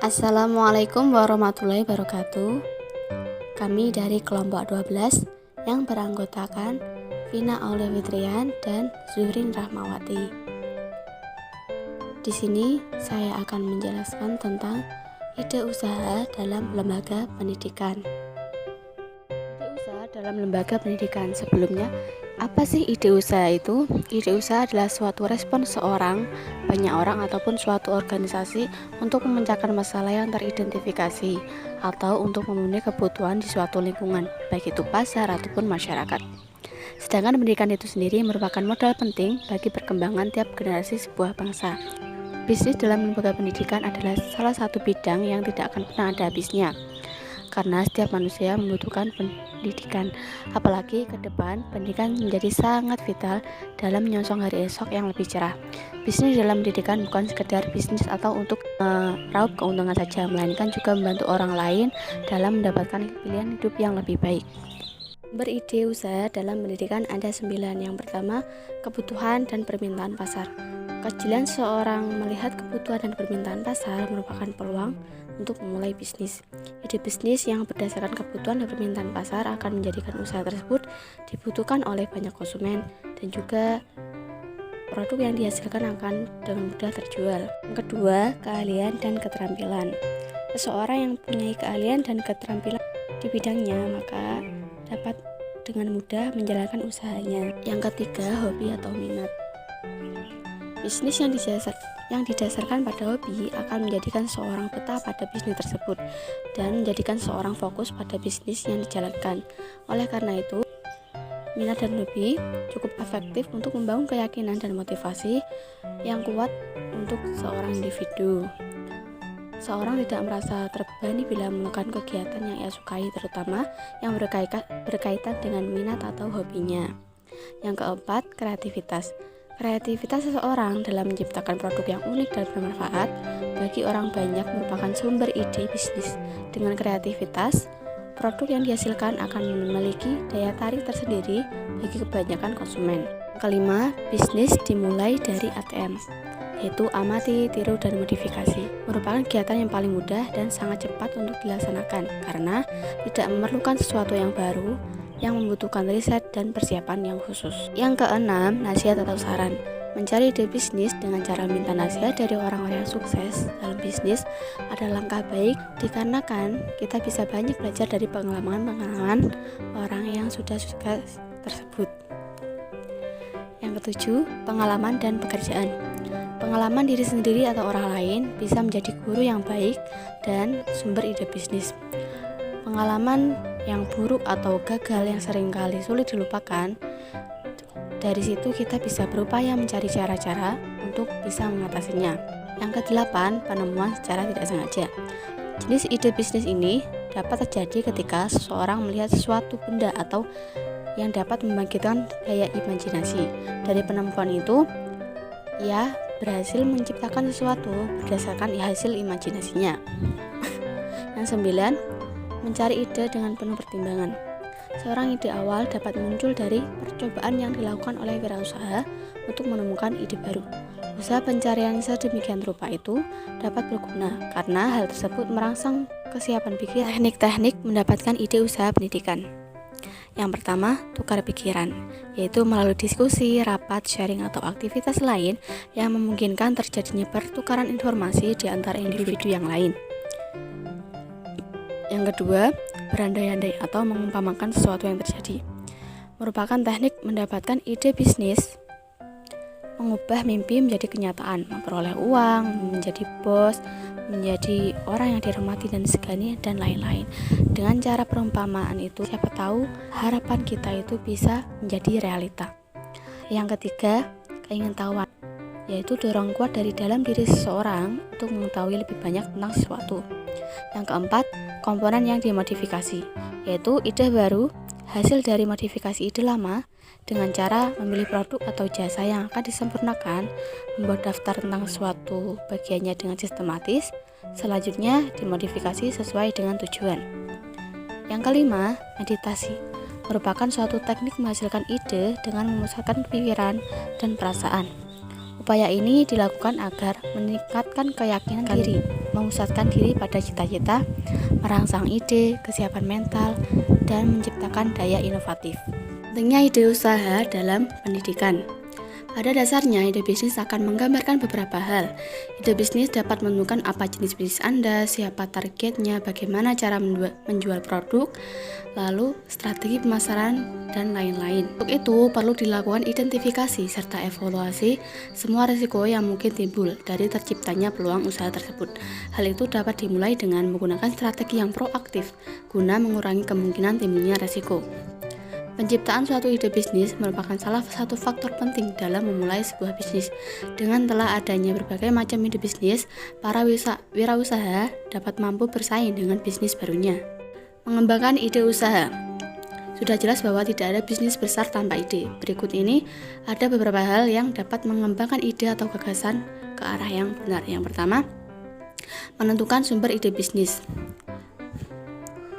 Assalamualaikum warahmatullahi wabarakatuh. Kami dari kelompok 12 yang beranggotakan Vina Aulia Fitrian dan Zuhrin Rahmawati. Di sini saya akan menjelaskan tentang ide usaha dalam lembaga pendidikan. Ide usaha dalam lembaga pendidikan. Sebelumnya, apa sih ide usaha itu? Ide usaha adalah suatu respon seorang, banyak orang, ataupun suatu organisasi untuk memecahkan masalah yang teridentifikasi atau untuk memenuhi kebutuhan di suatu lingkungan, baik itu pasar ataupun masyarakat. Sedangkan pendidikan itu sendiri merupakan modal penting bagi perkembangan tiap generasi sebuah bangsa. Bisnis dalam lembaga pendidikan adalah salah satu bidang yang tidak akan pernah ada habisnya, karena setiap manusia membutuhkan pendidikan. Apalagi ke depan, pendidikan menjadi sangat vital dalam menyongsong hari esok yang lebih cerah. Bisnis dalam pendidikan bukan sekedar bisnis atau untuk meraup keuntungan saja, melainkan juga membantu orang lain dalam mendapatkan pilihan hidup yang lebih baik. Beride usaha dalam pendidikan ada 9. Yang pertama, kebutuhan dan permintaan pasar. Kejelian seorang melihat kebutuhan dan permintaan pasar merupakan peluang untuk memulai bisnis. Ide bisnis yang berdasarkan kebutuhan dan permintaan pasar akan menjadikan usaha tersebut dibutuhkan oleh banyak konsumen, dan juga produk yang dihasilkan akan dengan mudah terjual. Yang kedua, keahlian dan keterampilan. Seseorang yang mempunyai keahlian dan keterampilan di bidangnya, maka dapat dengan mudah menjalankan usahanya. Yang ketiga, hobi atau minat. Bisnis yang didasarkan pada hobi akan menjadikan seorang betah pada bisnis tersebut dan menjadikan seorang fokus pada bisnis yang dijalankan. Oleh karena itu, minat dan hobi cukup efektif untuk membangun keyakinan dan motivasi yang kuat untuk seorang individu. Seorang tidak merasa terbebani bila melakukan kegiatan yang ia sukai, terutama yang berkaitan dengan minat atau hobinya. Yang keempat, kreativitas. Kreativitas seseorang dalam menciptakan produk yang unik dan bermanfaat bagi orang banyak merupakan sumber ide bisnis. Dengan kreativitas, produk yang dihasilkan akan memiliki daya tarik tersendiri bagi kebanyakan konsumen. Kelima, bisnis dimulai dari ATM, yaitu amati, tiru, dan modifikasi. Merupakan kegiatan yang paling mudah dan sangat cepat untuk dilaksanakan karena tidak memerlukan sesuatu yang baru yang membutuhkan riset dan persiapan yang khusus. Yang keenam, nasihat atau saran. Mencari ide bisnis dengan cara minta nasihat dari orang-orang yang sukses dalam bisnis adalah langkah baik, dikarenakan kita bisa banyak belajar dari pengalaman-pengalaman orang yang sudah sukses tersebut. Yang ketujuh, pengalaman dan pekerjaan. Pengalaman diri sendiri atau orang lain bisa menjadi guru yang baik dan sumber ide bisnis. Pengalaman yang buruk atau gagal yang seringkali sulit dilupakan, dari situ kita bisa berupaya mencari cara-cara untuk bisa mengatasinya. Yang kedelapan, penemuan secara tidak sengaja. Jenis ide bisnis ini dapat terjadi ketika seseorang melihat sesuatu benda atau yang dapat membangkitkan daya imajinasi. Dari penemuan itu, ia berhasil menciptakan sesuatu berdasarkan hasil imajinasinya. Yang 9, mencari ide dengan penuh pertimbangan. Seorang ide awal dapat muncul dari percobaan yang dilakukan oleh wirausaha untuk menemukan ide baru. Usaha pencarian sedemikian rupa itu dapat berguna karena hal tersebut merangsang kesiapan pikir. Teknik-teknik mendapatkan ide usaha pendidikan. Yang pertama, tukar pikiran, yaitu melalui diskusi, rapat, sharing, atau aktivitas lain yang memungkinkan terjadinya pertukaran informasi di antara individu yang lain. Yang kedua, berandai-andai atau mengumpamakan sesuatu yang terjadi. Merupakan teknik mendapatkan ide bisnis, mengubah mimpi menjadi kenyataan, memperoleh uang, menjadi bos, menjadi orang yang dihormati dan disegani, dan lain-lain. Dengan cara perumpamaan itu, siapa tahu harapan kita itu bisa menjadi realita. Yang ketiga, keingintahuan, yaitu dorong kuat dari dalam diri seseorang untuk mengetahui lebih banyak tentang sesuatu. Yang keempat, komponen yang dimodifikasi, yaitu ide baru hasil dari modifikasi ide lama dengan cara memilih produk atau jasa yang akan disempurnakan, membuat daftar tentang suatu bagiannya dengan sistematis, selanjutnya dimodifikasi sesuai dengan tujuan. Yang kelima, meditasi, merupakan suatu teknik menghasilkan ide dengan memusatkan pikiran dan perasaan. Upaya ini dilakukan agar meningkatkan keyakinan diri, memusatkan diri pada cita-cita, merangsang ide, kesiapan mental, dan menciptakan daya inovatif. Pentingnya ide usaha dalam pendidikan. Pada dasarnya, ide bisnis akan menggambarkan beberapa hal. Ide bisnis dapat menentukan apa jenis bisnis Anda, siapa targetnya, bagaimana cara menjual produk, lalu strategi pemasaran, dan lain-lain. Untuk itu, perlu dilakukan identifikasi serta evaluasi semua risiko yang mungkin timbul dari terciptanya peluang usaha tersebut. Hal itu dapat dimulai dengan menggunakan strategi yang proaktif guna mengurangi kemungkinan timbulnya risiko. Penciptaan suatu ide bisnis merupakan salah satu faktor penting dalam memulai sebuah bisnis. Dengan telah adanya berbagai macam ide bisnis, para wirausaha dapat mampu bersaing dengan bisnis barunya. Mengembangkan ide usaha. Sudah jelas bahwa tidak ada bisnis besar tanpa ide. Berikut ini ada beberapa hal yang dapat mengembangkan ide atau gagasan ke arah yang benar. Yang pertama, menentukan sumber ide bisnis.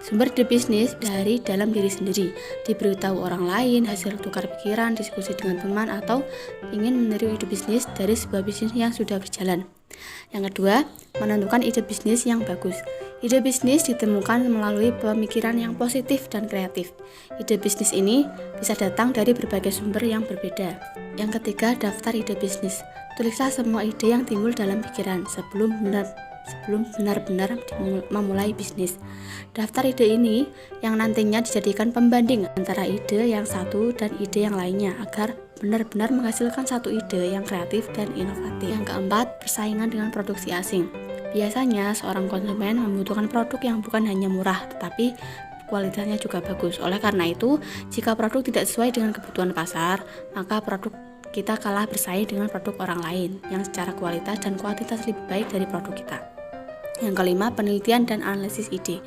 Sumber ide bisnis dari dalam diri sendiri, diberitahu orang lain, hasil tukar pikiran, diskusi dengan teman, atau ingin meniru ide bisnis dari sebuah bisnis yang sudah berjalan. Yang kedua, menentukan ide bisnis yang bagus. Ide bisnis ditemukan melalui pemikiran yang positif dan kreatif. Ide bisnis ini bisa datang dari berbagai sumber yang berbeda. Yang ketiga, daftar ide bisnis. Tulislah semua ide yang timbul dalam pikiran sebelum benar-benar memulai bisnis. Daftar ide ini yang nantinya dijadikan pembanding antara ide yang satu dan ide yang lainnya agar benar-benar menghasilkan satu ide yang kreatif dan inovatif. Yang keempat, persaingan dengan produksi asing. Biasanya seorang konsumen membutuhkan produk yang bukan hanya murah tetapi kualitasnya juga bagus. Oleh karena itu, jika produk tidak sesuai dengan kebutuhan pasar, maka produk kita kalah bersaing dengan produk orang lain yang secara kualitas dan kuantitas lebih baik dari produk kita. Yang kelima, penelitian dan analisis ide.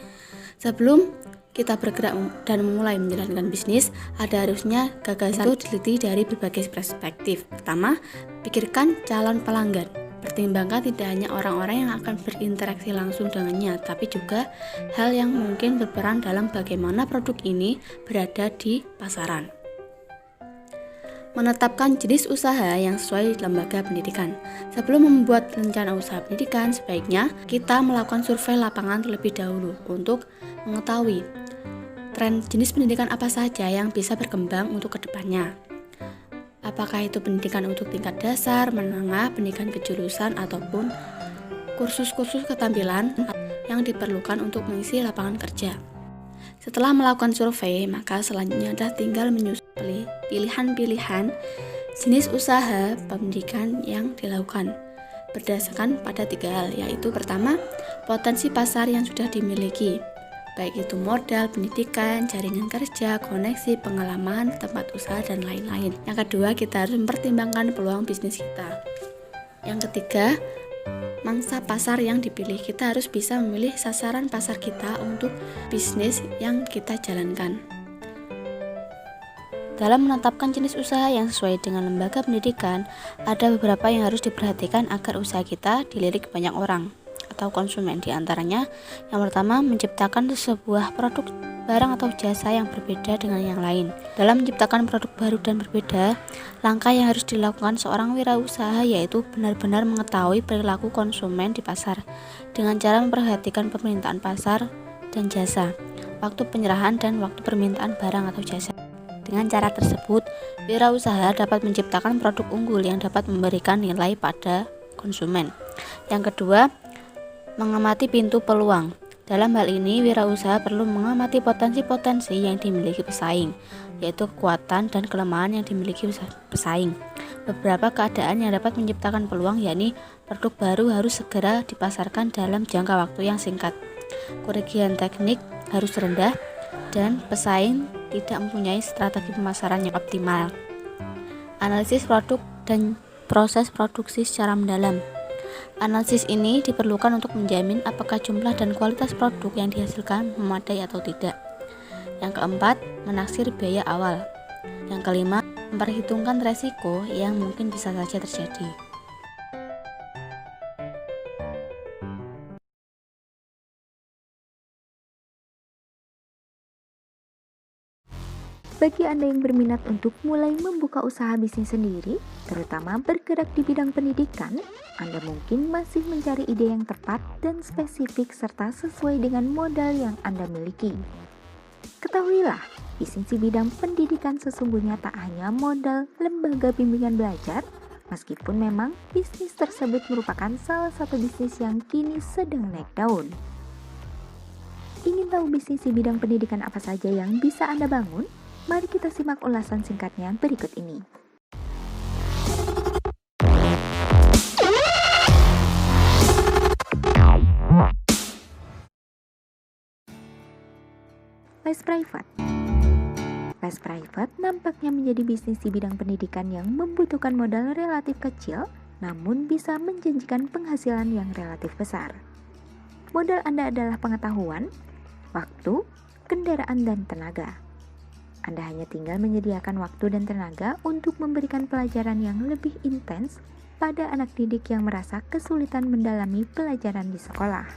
Sebelum kita bergerak dan memulai menjalankan bisnis, ada harusnya gagasan itu diteliti dari berbagai perspektif. Pertama, pikirkan calon pelanggan. Pertimbangkan tidak hanya orang-orang yang akan berinteraksi langsung dengannya, tapi juga hal yang mungkin berperan dalam bagaimana produk ini berada di pasaran. Menetapkan jenis usaha yang sesuai lembaga pendidikan. Sebelum membuat rencana usaha pendidikan, sebaiknya kita melakukan survei lapangan terlebih dahulu untuk mengetahui tren jenis pendidikan apa saja yang bisa berkembang untuk kedepannya. Apakah itu pendidikan untuk tingkat dasar, menengah, pendidikan kejurusan, ataupun kursus-kursus keterampilan yang diperlukan untuk mengisi lapangan kerja. Setelah melakukan survei, maka selanjutnya adalah tinggal menyusun pilihan-pilihan jenis usaha pendidikan yang dilakukan berdasarkan pada 3 hal, yaitu pertama, potensi pasar yang sudah dimiliki, baik itu modal, pendidikan, jaringan kerja, koneksi, pengalaman, tempat usaha, dan lain-lain. Yang kedua, kita harus mempertimbangkan peluang bisnis kita. Yang ketiga, mangsa pasar yang dipilih. Kita harus bisa memilih sasaran pasar kita untuk bisnis yang kita jalankan. Dalam menetapkan jenis usaha yang sesuai dengan lembaga pendidikan, ada beberapa yang harus diperhatikan agar usaha kita dilirik banyak orang atau konsumen. Di antaranya, yang pertama, menciptakan sebuah produk, barang atau jasa yang berbeda dengan yang lain. Dalam menciptakan produk baru dan berbeda, langkah yang harus dilakukan seorang wirausaha yaitu benar-benar mengetahui perilaku konsumen di pasar dengan cara memperhatikan permintaan pasar dan jasa, waktu penyerahan dan waktu permintaan barang atau jasa. Dengan cara tersebut, wirausaha dapat menciptakan produk unggul yang dapat memberikan nilai pada konsumen. Yang kedua, mengamati pintu peluang. Dalam hal ini, wirausaha perlu mengamati potensi-potensi yang dimiliki pesaing, yaitu kekuatan dan kelemahan yang dimiliki pesaing. Beberapa keadaan yang dapat menciptakan peluang yakni produk baru harus segera dipasarkan dalam jangka waktu yang singkat, kerugian teknik harus rendah, dan pesaing tidak mempunyai strategi pemasaran yang optimal. Analisis produk dan proses produksi secara mendalam. Analisis ini diperlukan untuk menjamin apakah jumlah dan kualitas produk yang dihasilkan memadai atau tidak. Yang keempat, menaksir biaya awal. Yang kelima, memperhitungkan resiko yang mungkin bisa saja terjadi. Bagi Anda yang berminat untuk mulai membuka usaha bisnis sendiri, terutama bergerak di bidang pendidikan, Anda mungkin masih mencari ide yang tepat dan spesifik serta sesuai dengan modal yang Anda miliki. Ketahuilah, bisnis di bidang pendidikan sesungguhnya tak hanya modal lembaga bimbingan belajar, meskipun memang bisnis tersebut merupakan salah satu bisnis yang kini sedang naik daun. Ingin tahu bisnis di bidang pendidikan apa saja yang bisa Anda bangun? Mari kita simak ulasan singkatnya berikut ini. Les Private. Les Private nampaknya menjadi bisnis di bidang pendidikan yang membutuhkan modal relatif kecil, namun bisa menjanjikan penghasilan yang relatif besar. Modal Anda adalah pengetahuan, waktu, kendaraan, dan tenaga. Anda hanya tinggal menyediakan waktu dan tenaga untuk memberikan pelajaran yang lebih intens pada anak didik yang merasa kesulitan mendalami pelajaran di sekolah.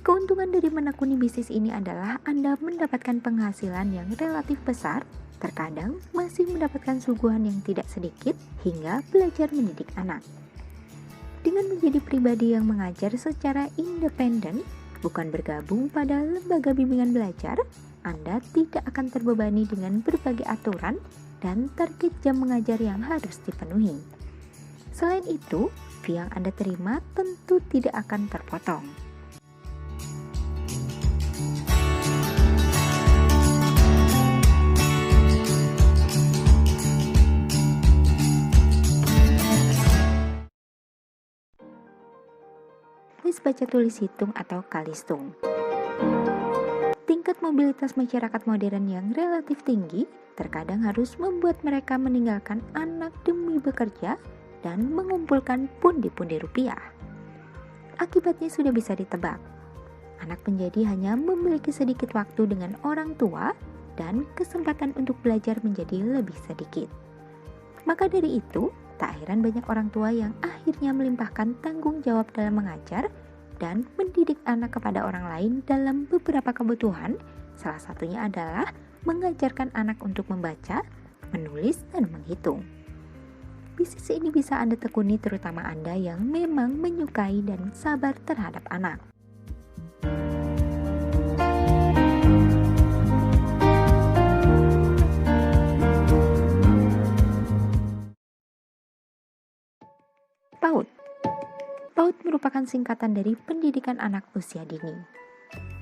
Keuntungan dari menekuni bisnis ini adalah Anda mendapatkan penghasilan yang relatif besar, terkadang masih mendapatkan suguhan yang tidak sedikit hingga belajar mendidik anak. Dengan menjadi pribadi yang mengajar secara independen, bukan bergabung pada lembaga bimbingan belajar, Anda tidak akan terbebani dengan berbagai aturan dan target jam mengajar yang harus dipenuhi. Selain itu, fee yang Anda terima tentu tidak akan terpotong. Les baca tulis hitung atau kalistung. Tingkat mobilitas masyarakat modern yang relatif tinggi terkadang harus membuat mereka meninggalkan anak demi bekerja dan mengumpulkan pundi-pundi rupiah. Akibatnya sudah bisa ditebak. Anak menjadi hanya memiliki sedikit waktu dengan orang tua dan kesempatan untuk belajar menjadi lebih sedikit. Maka dari itu, tak heran banyak orang tua yang akhirnya melimpahkan tanggung jawab dalam mengajar dan mendidik anak kepada orang lain dalam beberapa kebutuhan, salah satunya adalah mengajarkan anak untuk membaca, menulis, dan menghitung. Bisnis ini bisa Anda tekuni terutama Anda yang memang menyukai dan sabar terhadap anak. PAUD. PAUD merupakan singkatan dari pendidikan anak usia dini.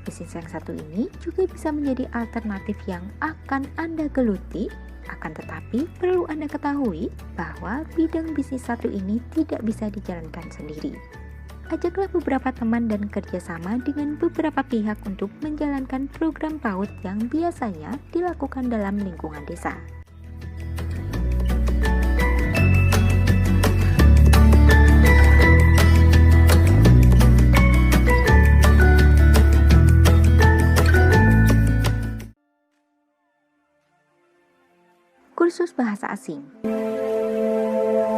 Bisnis yang satu ini juga bisa menjadi alternatif yang akan Anda geluti, akan tetapi perlu Anda ketahui bahwa bidang bisnis satu ini tidak bisa dijalankan sendiri. Ajaklah beberapa teman dan kerjasama dengan beberapa pihak untuk menjalankan program PAUD yang biasanya dilakukan dalam lingkungan desa. Kursus bahasa asing.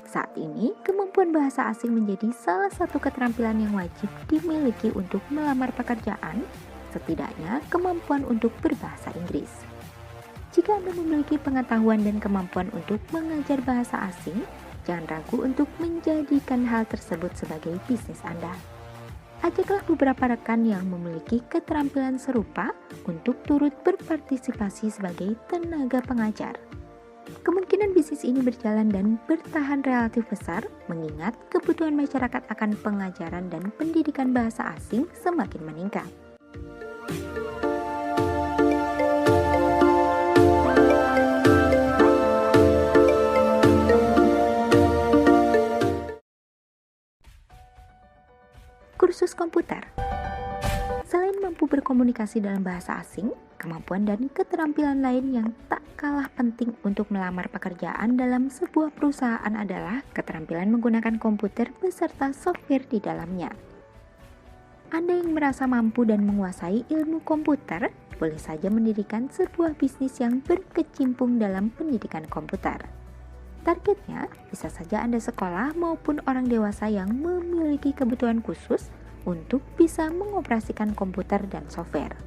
Saat ini, kemampuan bahasa asing menjadi salah satu keterampilan yang wajib dimiliki untuk melamar pekerjaan, setidaknya kemampuan untuk berbahasa Inggris. Jika Anda memiliki pengetahuan dan kemampuan untuk mengajar bahasa asing, jangan ragu untuk menjadikan hal tersebut sebagai bisnis Anda. Ajaklah beberapa rekan yang memiliki keterampilan serupa untuk turut berpartisipasi sebagai tenaga pengajar. Kemungkinan bisnis ini berjalan dan bertahan relatif besar mengingat kebutuhan masyarakat akan pengajaran dan pendidikan bahasa asing semakin meningkat. Kursus komputer. Selain mampu berkomunikasi dalam bahasa asing, kemampuan dan keterampilan lain yang tak kalah penting untuk melamar pekerjaan dalam sebuah perusahaan adalah keterampilan menggunakan komputer beserta software di dalamnya. Anda yang merasa mampu dan menguasai ilmu komputer, boleh saja mendirikan sebuah bisnis yang berkecimpung dalam pendidikan komputer. Targetnya bisa saja Anda sekolah maupun orang dewasa yang memiliki kebutuhan khusus untuk bisa mengoperasikan komputer dan software.